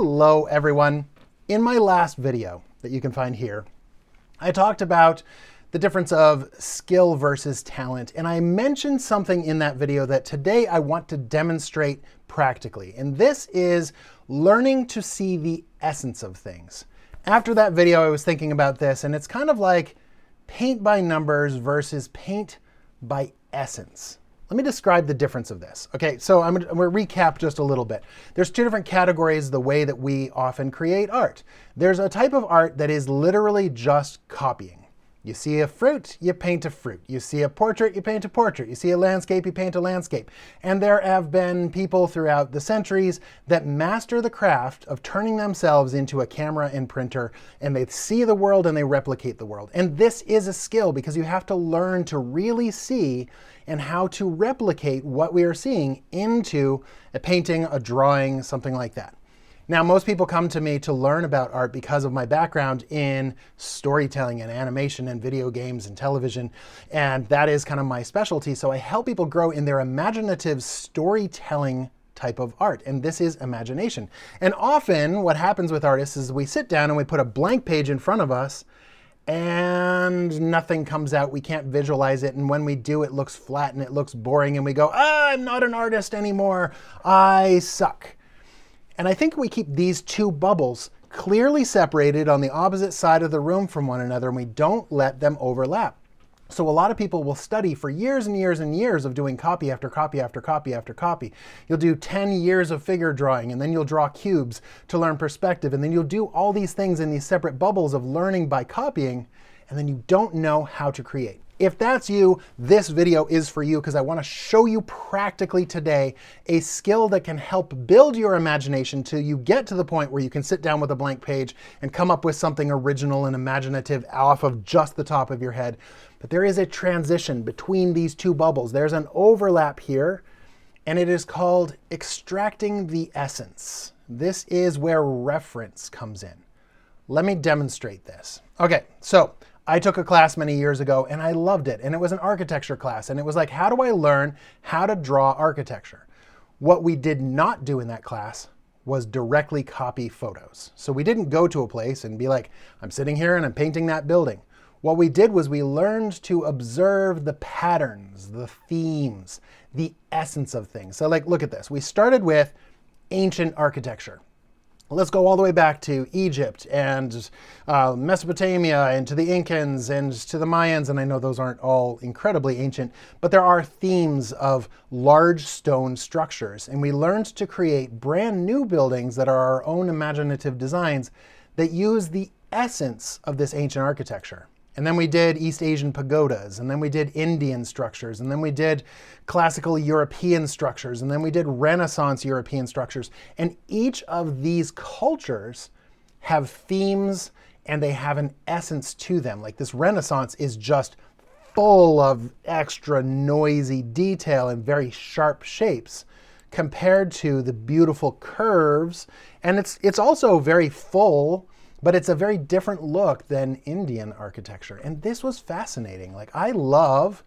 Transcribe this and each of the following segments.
Hello everyone. In my last video that you can find here, I talked about the difference of skill versus talent, and I mentioned something in that video that today I want to demonstrate practically, and this is learning to see the essence of things. After that video, I was thinking about this, and it's kind of like paint by numbers versus paint by essence. Let me describe the difference of this. Okay, so I'm going to recap just a little bit. There's two different categories the way that we often create art. There's a type of art that is literally just copying. You see a fruit, you paint a fruit. You see a portrait, you paint a portrait. You see a landscape, you paint a landscape. And there have been people throughout the centuries that master the craft of turning themselves into a camera and printer, and they see the world and they replicate the world. And this is a skill because you have to learn to really see and how to replicate what we are seeing into a painting, a drawing, something like that. Now, most people come to me to learn about art because of my background in storytelling and animation and video games and television, and that is kind of my specialty. So I help people grow in their imaginative storytelling type of art, and this is imagination. And often what happens with artists is we sit down and we put a blank page in front of us and nothing comes out. We can't visualize it, and when we do, it looks flat and it looks boring, and we go, I'm not an artist anymore, I suck. And I think we keep these two bubbles clearly separated on the opposite side of the room from one another, and we don't let them overlap. So a lot of people will study for years and years and years of doing copy after copy after copy after copy. You'll do 10 years of figure drawing, and then you'll draw cubes to learn perspective, and then you'll do all these things in these separate bubbles of learning by copying, and then you don't know how to create. If that's you, this video is for you because I want to show you practically today a skill that can help build your imagination till you get to the point where you can sit down with a blank page and come up with something original and imaginative off of just the top of your head. But there is a transition between these two bubbles. There's an overlap here, and it is called extracting the essence. This is where reference comes in. Let me demonstrate this. Okay, so I took a class many years ago and I loved it, and it was an architecture class, and it was like, how do I learn how to draw architecture? What we did not do in that class was directly copy photos. So we didn't go to a place and be like, I'm sitting here and I'm painting that building. What we did was we learned to observe the patterns, the themes, the essence of things. So like, look at this. We started with ancient architecture. Let's go all the way back to Egypt and Mesopotamia and to the Incans and to the Mayans. And I know those aren't all incredibly ancient, but there are themes of large stone structures. And we learned to create brand new buildings that are our own imaginative designs that use the essence of this ancient architecture. And then we did East Asian pagodas, and then we did Indian structures, and then we did classical European structures, and then we did Renaissance European structures. And each of these cultures have themes and they have an essence to them. Like this Renaissance is just full of extra noisy detail and very sharp shapes compared to the beautiful curves. And it's also very full, but it's a very different look than Indian architecture. And this was fascinating. Like, I love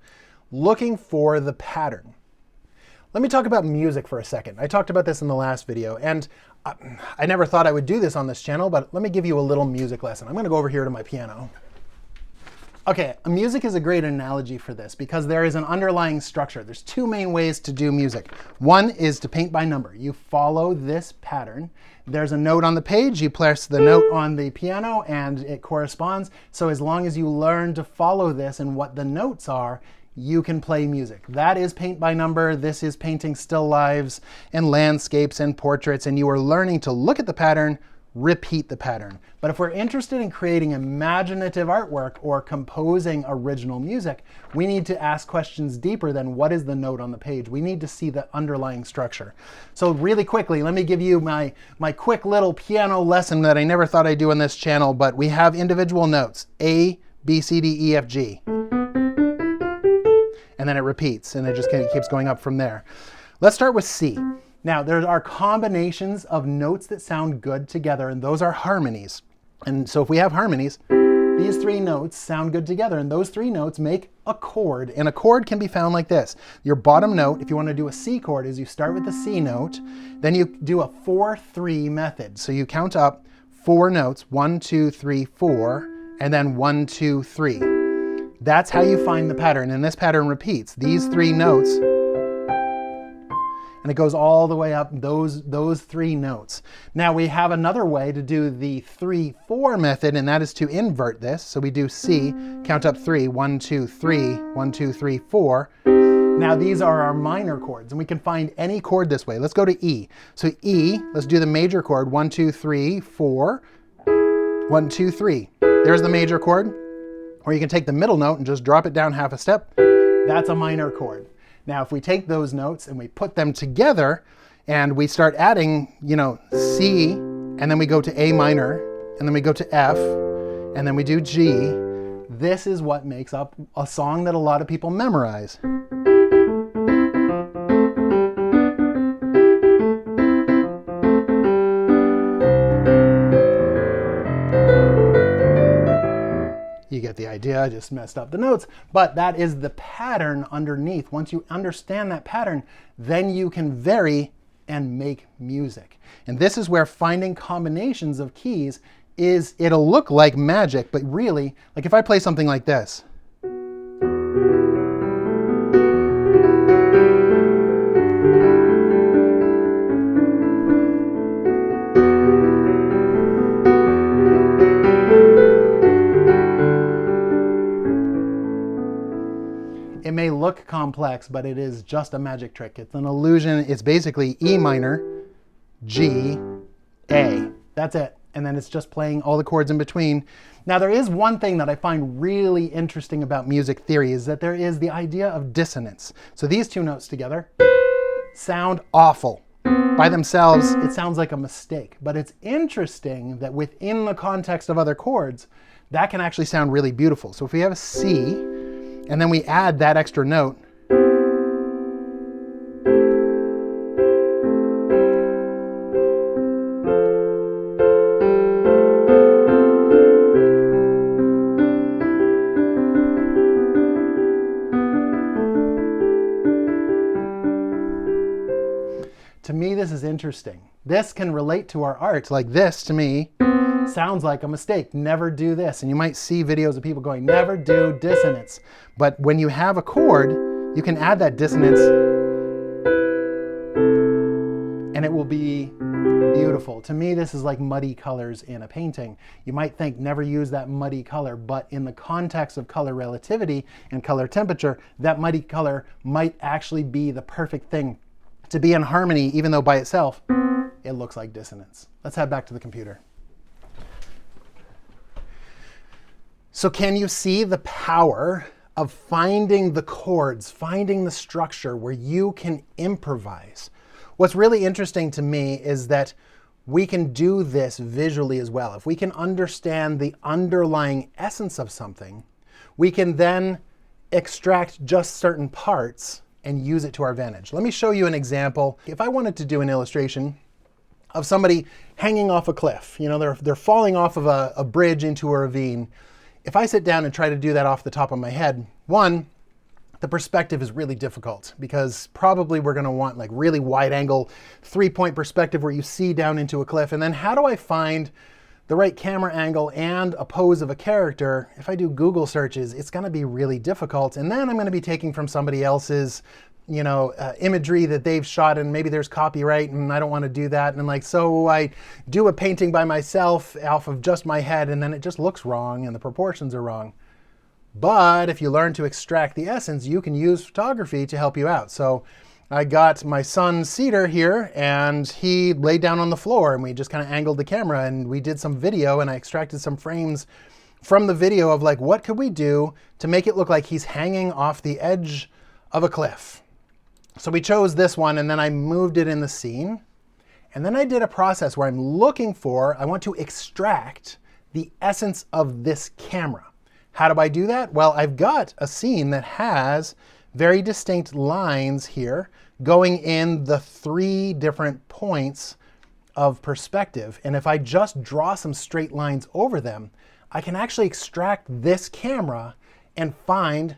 looking for the pattern. Let me talk about music for a second. I talked about this in the last video, and I never thought I would do this on this channel, but let me give you a little music lesson. I'm gonna go over here to my piano. Okay, music is a great analogy for this because there is an underlying structure. There's two main ways to do music. One is to paint by number. You follow this pattern. There's a note on the page, you press the note on the piano and it corresponds. So as long as you learn to follow this and what the notes are, you can play music. That is paint by number. This is painting still lives and landscapes and portraits, and you are learning to look at the pattern, repeat the pattern. But if we're interested in creating imaginative artwork or composing original music, we need to ask questions deeper than what is the note on the page. We need to see the underlying structure. So really quickly, let me give you my quick little piano lesson that I never thought I'd do on this channel, but we have individual notes, A, B, C, D, E, F, G. And then it repeats, and it just keeps going up from there. Let's start with C. Now, there are combinations of notes that sound good together, and those are harmonies. And so if we have harmonies, These three notes sound good together, and those three notes make a chord. And a chord can be found like this. Your bottom note, if you want to do a C chord, is you start with the C note, then you do a 4-3 method. So you count up 4 notes, 1, 2, 3, 4, and then 1, 2, 3. That's how you find the pattern, and this pattern repeats. These 3 notes, and it goes all the way up those 3 notes. Now we have another way to do the 3-4 method, and that is to invert this. So we do C, count up 3, 1, 2, 3, 1, 2, 3, 4. Now these are our minor chords, and we can find any chord this way. Let's go to E. So E, let's do the major chord, 1, 2, 3, 4, 1, 2, 3. There's the major chord. Or you can take the middle note and just drop it down half a step. That's a minor chord. Now, if we take those notes and we put them together and we start adding, C, and then we go to A minor, and then we go to F, and then we do G, this is what makes up a song that a lot of people memorize. You get the idea, I just messed up the notes, but that is the pattern underneath. Once you understand that pattern, then you can vary and make music. And this is where finding combinations of keys it'll look like magic, but really, like if I play something like this. It may look complex, but it is just a magic trick. It's an illusion. It's basically E minor, G, A. That's it. And then it's just playing all the chords in between. Now there is one thing that I find really interesting about music theory is that there is the idea of dissonance. So these 2 notes together sound awful. By themselves, it sounds like a mistake. But it's interesting that within the context of other chords, that can actually sound really beautiful. So if we have a C, and then we add that extra note, to me, this is interesting. This can relate to our art. Like this, to me, sounds like a mistake. Never do this. And you might see videos of people going, never do dissonance. But when you have a chord, you can add that dissonance and it will be beautiful. To me, this is like muddy colors in a painting. You might think never use that muddy color, but in the context of color relativity and color temperature, that muddy color might actually be the perfect thing to be in harmony, even though by itself, it looks like dissonance. Let's head back to the computer. So can you see the power of finding the chords, finding the structure where you can improvise? What's really interesting to me is that we can do this visually as well. If we can understand the underlying essence of something, we can then extract just certain parts and use it to our advantage. Let me show you an example. If I wanted to do an illustration of somebody hanging off a cliff, they're falling off of a bridge into a ravine. If I sit down and try to do that off the top of my head, one, the perspective is really difficult because probably we're going to want like really wide angle, 3-point perspective where you see down into a cliff. And then how do I find the right camera angle and a pose of a character? If I do Google searches, it's going to be really difficult. And then I'm going to be taking from somebody else's imagery that they've shot, and maybe there's copyright and I don't want to do that. And so I do a painting by myself off of just my head, and then it just looks wrong and the proportions are wrong. But if you learn to extract the essence, you can use photography to help you out. So I got my son Cedar here, and he laid down on the floor and we just kind of angled the camera and we did some video, and I extracted some frames from the video of like, what could we do to make it look like he's hanging off the edge of a cliff? So we chose this one, and then I moved it in the scene. And then I did a process where I want to extract the essence of this camera. How do I do that? Well, I've got a scene that has very distinct lines here going in the 3 different points of perspective. And if I just draw some straight lines over them, I can actually extract this camera and find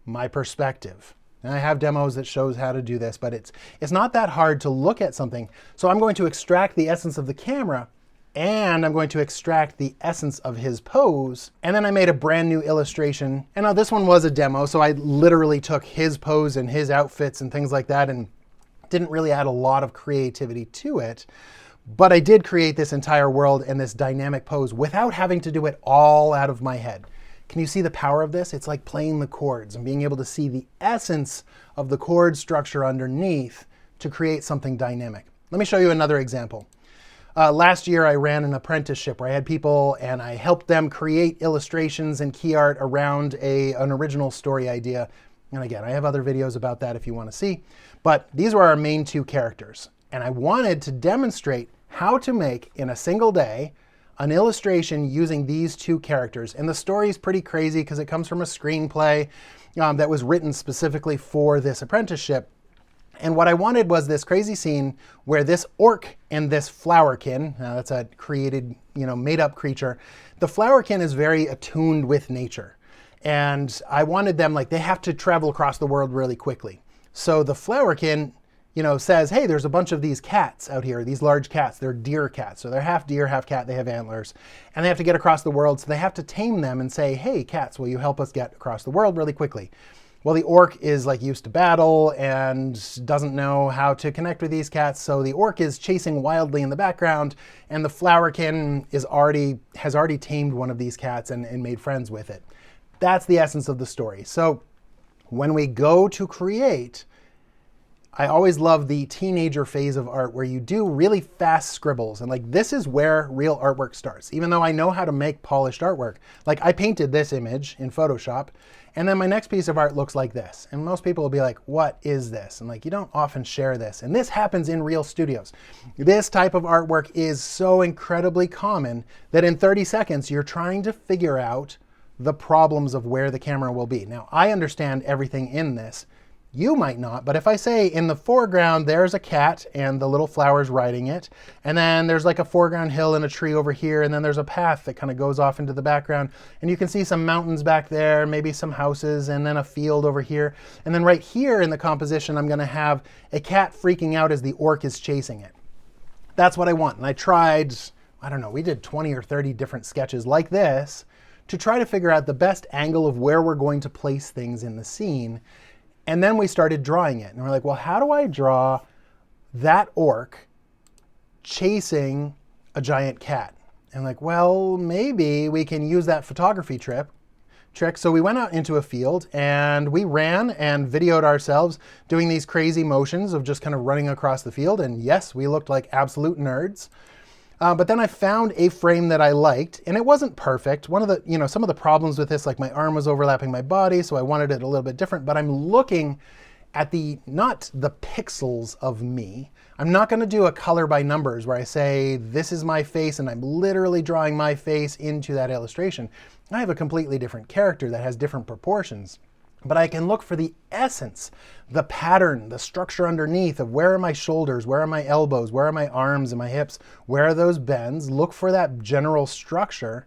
my perspective. And I have demos that shows how to do this, but it's not that hard to look at something. So I'm going to extract the essence of the camera, and I'm going to extract the essence of his pose. And then I made a brand new illustration. And now this one was a demo, so I literally took his pose and his outfits and things like that and didn't really add a lot of creativity to it. But I did create this entire world and this dynamic pose without having to do it all out of my head. Can you see the power of this? It's like playing the chords and being able to see the essence of the chord structure underneath to create something dynamic. Let me show you another example. Last year I ran an apprenticeship where I had people and I helped them create illustrations and key art around an original story idea. And again, I have other videos about that if you want to see. But these were our main two characters. And I wanted to demonstrate how to make, in a single day, an illustration using these two characters. And the story is pretty crazy because it comes from a screenplay that was written specifically for this apprenticeship. And what I wanted was this crazy scene where this orc and this flowerkin, that's a created, made up creature. The flowerkin is very attuned with nature. And I wanted them, they have to travel across the world really quickly. So the flowerkin, says, hey, there's a bunch of these cats out here, these large cats. They're deer cats. So they're half deer, half cat. They have antlers. And they have to get across the world. So they have to tame them and say, hey, cats, will you help us get across the world really quickly? Well, the orc is used to battle and doesn't know how to connect with these cats. So the orc is chasing wildly in the background. And the flowerkin has already tamed one of these cats and made friends with it. That's the essence of the story. So when we go to create, I always love the teenager phase of art where you do really fast scribbles. And this is where real artwork starts. Even though I know how to make polished artwork. I painted this image in Photoshop, and then my next piece of art looks like this. And most people will be like, what is this? And you don't often share this. And this happens in real studios. This type of artwork is so incredibly common that in 30 seconds, you're trying to figure out the problems of where the camera will be. Now, I understand everything in this. You might not, but if I say in the foreground, there's a cat and the little flowers riding it, and then there's a foreground hill and a tree over here, and then there's a path that kind of goes off into the background, and you can see some mountains back there, maybe some houses, and then a field over here. And then right here in the composition, I'm gonna have a cat freaking out as the orc is chasing it. That's what I want. And I tried, I don't know, we did 20 or 30 different sketches like this to try to figure out the best angle of where we're going to place things in the scene. And then we started drawing it. And we're like, well, how do I draw that orc chasing a giant cat? And well, maybe we can use that photography trick. So we went out into a field and we ran and videoed ourselves doing these crazy motions of just kind of running across the field. And yes, we looked like absolute nerds. But then I found a frame that I liked, and it wasn't perfect. One of the, some of the problems with this, my arm was overlapping my body, so I wanted it a little bit different, but I'm looking at not the pixels of me. I'm not gonna do a color by numbers where I say, this is my face, and I'm literally drawing my face into that illustration. I have a completely different character that has different proportions. But I can look for the essence, the pattern, the structure underneath of where are my shoulders, where are my elbows, where are my arms and my hips, where are those bends, look for that general structure,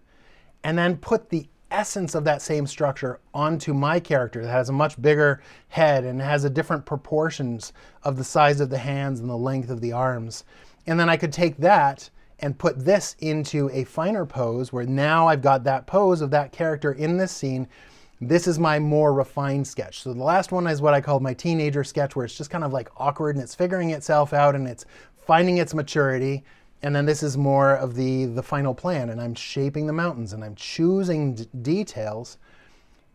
and then put the essence of that same structure onto my character that has a much bigger head and has a different proportions of the size of the hands and the length of the arms. And then I could take that and put this into a finer pose where now I've got that pose of that character in this scene. This is my more refined sketch. So the last one is what I called my teenager sketch, where it's just kind of awkward and it's figuring itself out and it's finding its maturity. And then this is more of the final plan, and I'm shaping the mountains and I'm choosing details.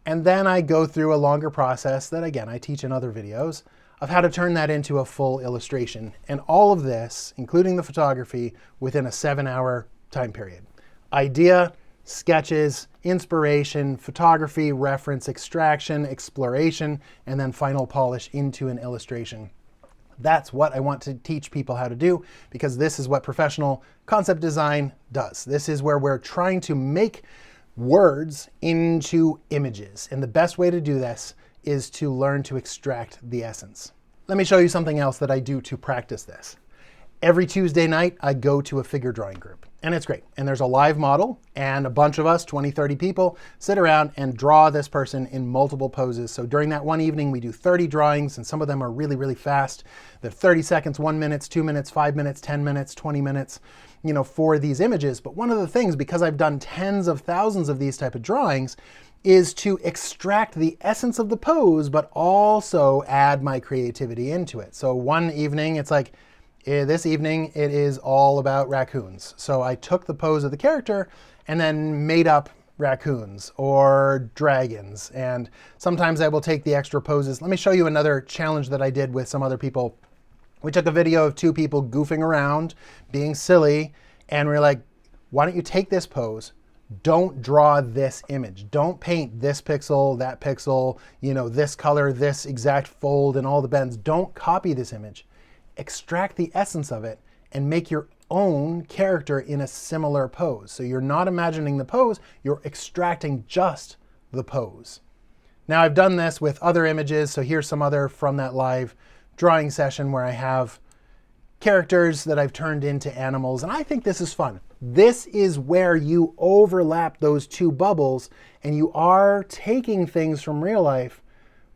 And then I go through a longer process that, again, I teach in other videos of how to turn that into a full illustration. And all of this, including the photography, within a 7-hour time period. Idea, sketches, inspiration, photography, reference, extraction, exploration, and then final polish into an illustration. That's what I want to teach people how to do, because this is what professional concept design does. This is where we're trying to make words into images. And the best way to do this is to learn to extract the essence. Let me show you something else that I do to practice this. Every Tuesday night, I go to a figure drawing group. And it's great. And there's a live model, and a bunch of us, 20, 30 people, sit around and draw this person in multiple poses. So during that one evening, we do 30 drawings, and some of them are really, really fast. They're 30 seconds, 1 minute, 2 minutes, 5 minutes, 10 minutes, 20 minutes, for these images. But one of the things, because I've done tens of thousands of these type of drawings, is to extract the essence of the pose, but also add my creativity into it. So one evening, it's like, this evening, it is all about raccoons. So I took the pose of the character and then made up raccoons or dragons. And sometimes I will take the extra poses. Let me show you another challenge that I did with some other people. We took a video of 2 people goofing around, being silly, and we're like, why don't you take this pose? Don't draw this image. Don't paint this pixel, that pixel, this color, this exact fold, and all the bends. Don't copy this image. Extract the essence of it and make your own character in a similar pose. So you're not imagining the pose, you're extracting just the pose. Now I've done this with other images, so here's some other from that live drawing session where I have characters that I've turned into animals, and I think this is fun. This is where you overlap those 2 bubbles and you are taking things from real life,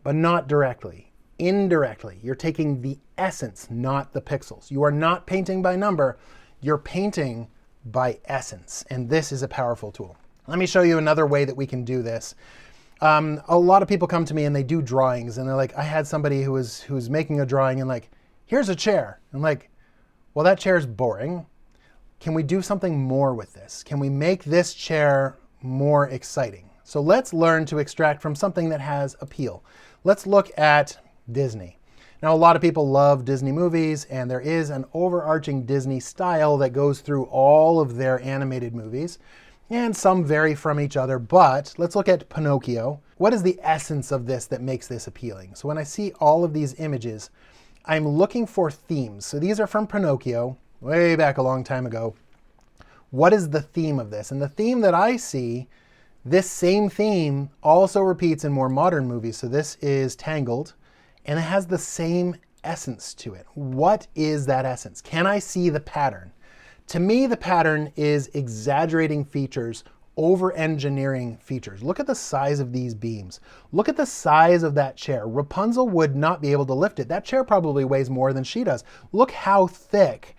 but not directly. Indirectly, you're taking the essence, not the pixels. You are not painting by number, you're painting by essence. And this is a powerful tool. Let me show you another way that we can do this. A lot of people come to me and they do drawings and they're like, I had somebody who was making a drawing and like, here's a chair. I'm like, well, that chair is boring. Can we do something more with this? Can we make this chair more exciting? So let's learn to extract from something that has appeal. Let's look at Disney. Now, a lot of people love Disney movies, and there is an overarching Disney style that goes through all of their animated movies, and some vary from each other, but let's look at Pinocchio. What is the essence of this that makes this appealing? So when I see all of these images, I'm looking for themes. So these are from Pinocchio, way back a long time ago. What is the theme of this? And the theme that I see, this same theme also repeats in more modern movies. So this is Tangled. And it has the same essence to it. What is that essence? Can I see the pattern? To me, the pattern is exaggerating features, over-engineering features. Look at the size of these beams. Look at the size of that chair. Rapunzel would not be able to lift it. That chair probably weighs more than she does. Look how thick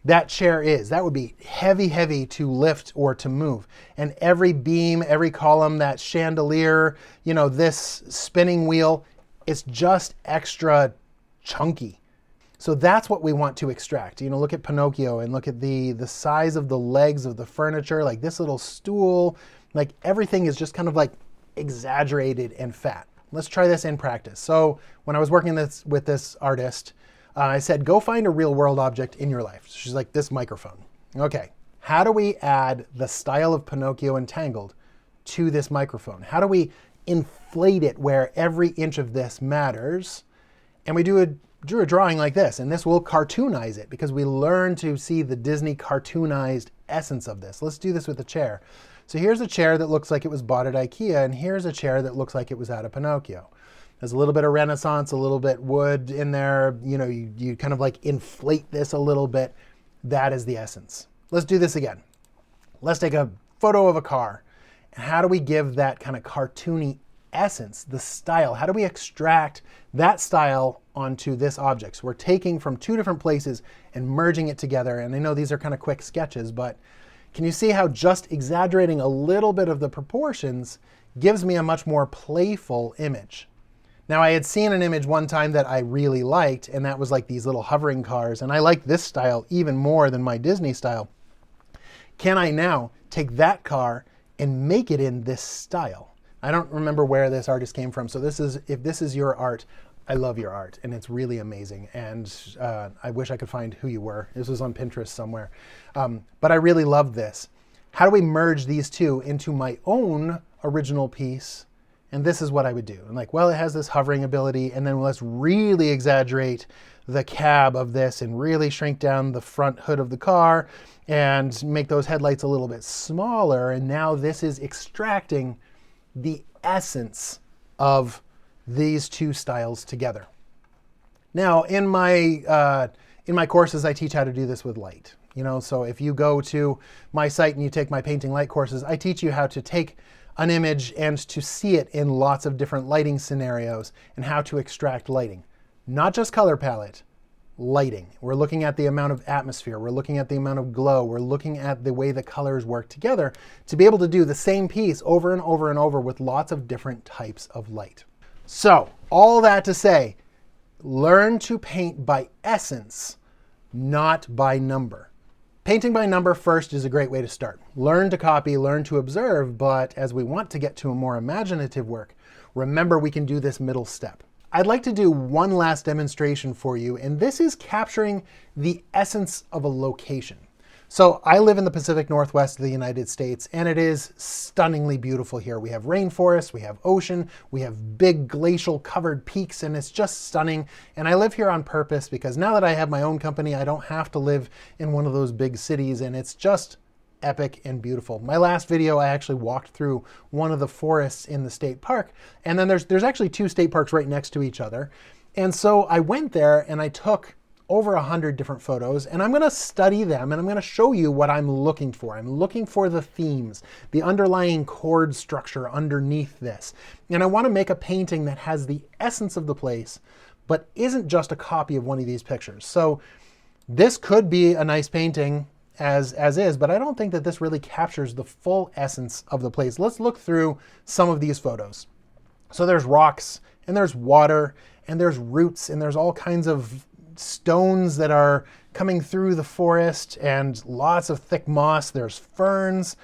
that chair is. That would be heavy, heavy to lift or to move. And every beam, every column, that chandelier, this spinning wheel, it's just extra chunky. So that's what we want to extract. Look at Pinocchio and look at the size of the legs of the furniture, like this little stool, like everything is just kind of like exaggerated and fat. Let's try this in practice. So when I was working with this artist, I said, go find a real world object in your life. She's like, this microphone. Okay, how do we add the style of Pinocchio and Tangled to this microphone? How do we inflate it where every inch of this matters? And we drew a drawing like this, and this will cartoonize it because we learn to see the Disney cartoonized essence of this. Let's do this with a chair. So here's a chair that looks like it was bought at IKEA, and here's a chair that looks like it was out of Pinocchio. There's a little bit of Renaissance, a little bit wood in there. You kind of like inflate this a little bit. That is the essence. Let's do this again. Let's take a photo of a car. How do we give that kind of cartoony essence, the style? How do we extract that style onto this object? So we're taking from 2 different places and merging it together. And I know these are kind of quick sketches, but can you see how just exaggerating a little bit of the proportions gives me a much more playful image? Now, I had seen an image one time that I really liked, and that was like these little hovering cars. And I like this style even more than my Disney style. Can I now take that car and make it in this style? I don't remember where this artist came from. So if this is your art, I love your art, and it's really amazing. And I wish I could find who you were. This was on Pinterest somewhere. But I really love this. How do we merge these two into my own original piece? And this is what I would do. I'm like, well, it has this hovering ability, and then let's really exaggerate the cab of this and really shrink down the front hood of the car and make those headlights a little bit smaller. And now this is extracting the essence of these two styles together. Now, in my courses, I teach how to do this with light. So if you go to my site and you take my painting light courses, I teach you how to take an image and to see it in lots of different lighting scenarios and how to extract lighting. Not just color palette, lighting. We're looking at the amount of atmosphere. We're looking at the amount of glow. We're looking at the way the colors work together to be able to do the same piece over and over and over with lots of different types of light. So all that to say, learn to paint by essence, not by number. Painting by number first is a great way to start. Learn to copy, learn to observe, but as we want to get to a more imaginative work, remember we can do this middle step. I'd like to do one last demonstration for you, and this is capturing the essence of a location. So I live in the Pacific Northwest of the United States, and it is stunningly beautiful here. We have rainforests, we have ocean, we have big glacial covered peaks, and it's just stunning. And I live here on purpose because now that I have my own company, I don't have to live in one of those big cities, and it's just epic and beautiful. My last video, I actually walked through one of the forests in the state park, and then there's actually two state parks right next to each other. And so I went there and I took over 100 different photos, and I'm going to study them and I'm going to show you what I'm looking for. I'm looking for the themes, the underlying chord structure underneath this. And I want to make a painting that has the essence of the place, but isn't just a copy of one of these pictures. So this could be a nice painting as is, but I don't think that this really captures the full essence of the place. Let's look through some of these photos. So there's rocks, and there's water, and there's roots, and there's all kinds of stones that are coming through the forest, and lots of thick moss. There's ferns.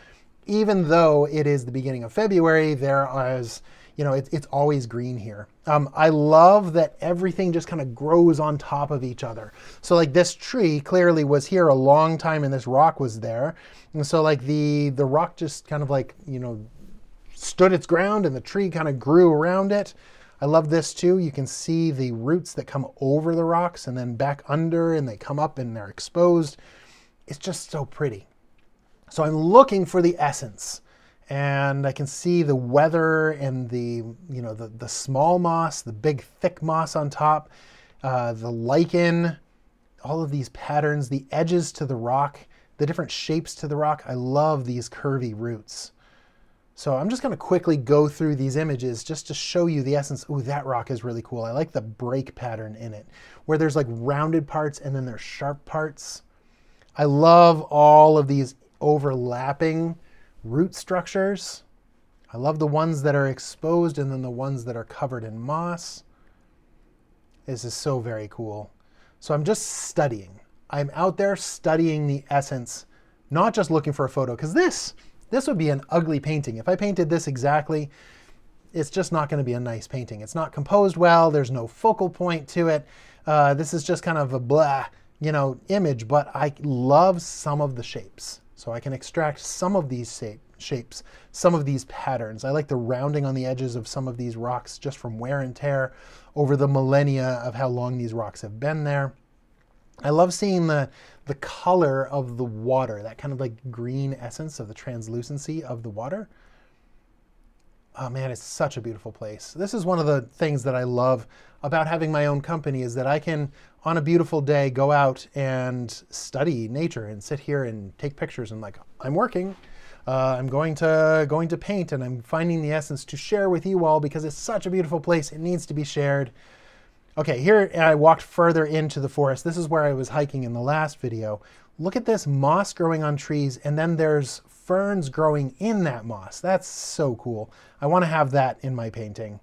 Even though it is the beginning of February, there is, it's always green here. I love that everything just kind of grows on top of each other. So like this tree clearly was here a long time and this rock was there. And so like the rock just kind of like, stood its ground and the tree kind of grew around it. I love this too. You can see the roots that come over the rocks and then back under, and they come up and they're exposed. It's just so pretty. So I'm looking for the essence, and I can see the weather and the small moss, the big thick moss on top, the lichen, all of these patterns, the edges to the rock, the different shapes to the rock. I love these curvy roots. So I'm just going to quickly go through these images just to show you the essence. Ooh, that rock is really cool. I like the break pattern in it, where there's like rounded parts and then there's sharp parts. I love all of these overlapping root structures. I love the ones that are exposed and then the ones that are covered in moss. This is so very cool. So I'm just studying. I'm out there studying the essence, not just looking for a photo, because this would be an ugly painting. If I painted this exactly, it's just not going to be a nice painting. It's not composed well. There's no focal point to it. This is just kind of a blah, image, but I love some of the shapes. So I can extract some of these shapes, some of these patterns. I like the rounding on the edges of some of these rocks just from wear and tear over the millennia of how long these rocks have been there. I love seeing the color of the water, that kind of like green essence of the translucency of the water. Oh man, it's such a beautiful place. This is one of the things that I love about having my own company, is that I can, on a beautiful day, go out and study nature and sit here and take pictures and I'm working. I'm going to paint, and I'm finding the essence to share with you all because it's such a beautiful place. It needs to be shared. Okay, here I walked further into the forest. This is where I was hiking in the last video. Look at this moss growing on trees, and then there's ferns growing in that moss. That's so cool. I want to have that in my painting.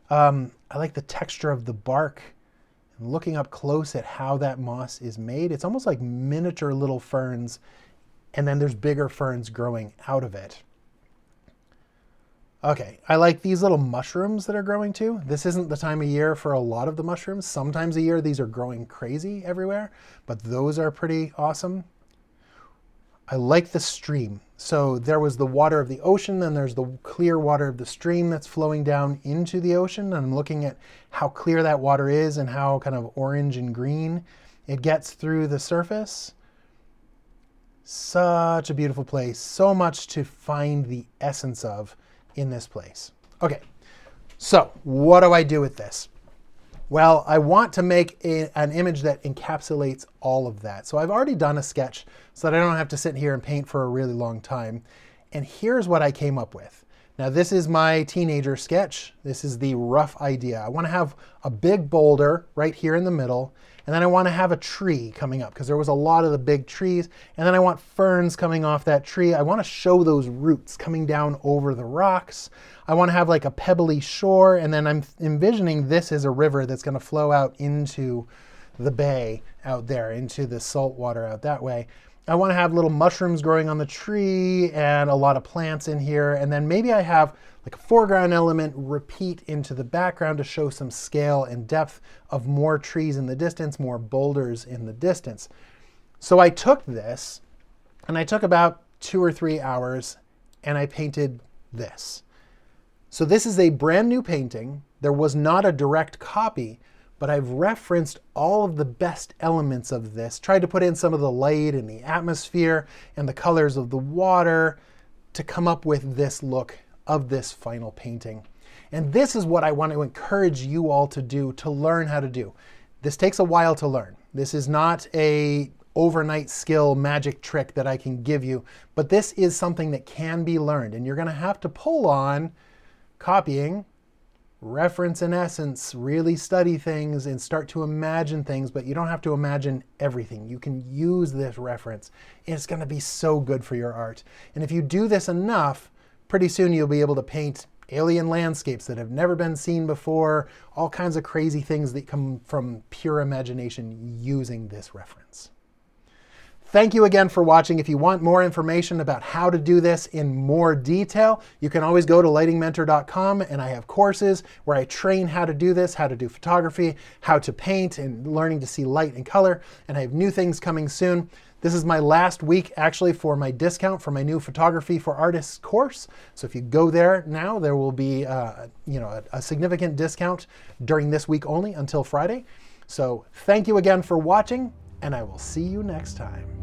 I like the texture of the bark. And looking up close at how that moss is made, it's almost like miniature little ferns, and then there's bigger ferns growing out of it. Okay, I like these little mushrooms that are growing too. This isn't the time of year for a lot of the mushrooms. Sometimes a year these are growing crazy everywhere, but those are pretty awesome. I like the stream. So there was the water of the ocean, then there's the clear water of the stream that's flowing down into the ocean. And I'm looking at how clear that water is and how kind of orange and green it gets through the surface. Such a beautiful place. So much to find the essence of in this place. Okay, so what do I do with this? Well, I want to make an image that encapsulates all of that. So I've already done a sketch so that I don't have to sit here and paint for a really long time. And here's what I came up with. Now this is my teenager sketch. This is the rough idea. I want to have a big boulder right here in the middle, and then I want to have a tree coming up because there was a lot of the big trees, and then I want ferns coming off that tree. I want to show those roots coming down over the rocks. I want to have like a pebbly shore, and then I'm envisioning this as a river that's going to flow out into the bay out there, into the salt water out that way. I want to have little mushrooms growing on the tree and a lot of plants in here. And then maybe I have like a foreground element repeat into the background to show some scale and depth of more trees in the distance, more boulders in the distance. So I took this and I took about 2 or 3 hours and I painted this. So this is a brand new painting. There was not a direct copy, but I've referenced all of the best elements of this, tried to put in some of the light and the atmosphere and the colors of the water to come up with this look of this final painting. And this is what I want to encourage you all to do, to learn how to do. This takes a while to learn. This is not a overnight skill magic trick that I can give you, but this is something that can be learned, and you're going to have to pull on copying, reference in essence, really study things and start to imagine things, but you don't have to imagine everything. You can use this reference. It's going to be so good for your art. And if you do this enough, pretty soon you'll be able to paint alien landscapes that have never been seen before, all kinds of crazy things that come from pure imagination using this reference. Thank you again for watching. If you want more information about how to do this in more detail, you can always go to lightingmentor.com, and I have courses where I train how to do this, how to do photography, how to paint, and learning to see light and color. And I have new things coming soon. This is my last week actually for my discount for my new Photography for Artists course. So if you go there now, there will be a significant discount during this week only until Friday. So thank you again for watching, and I will see you next time.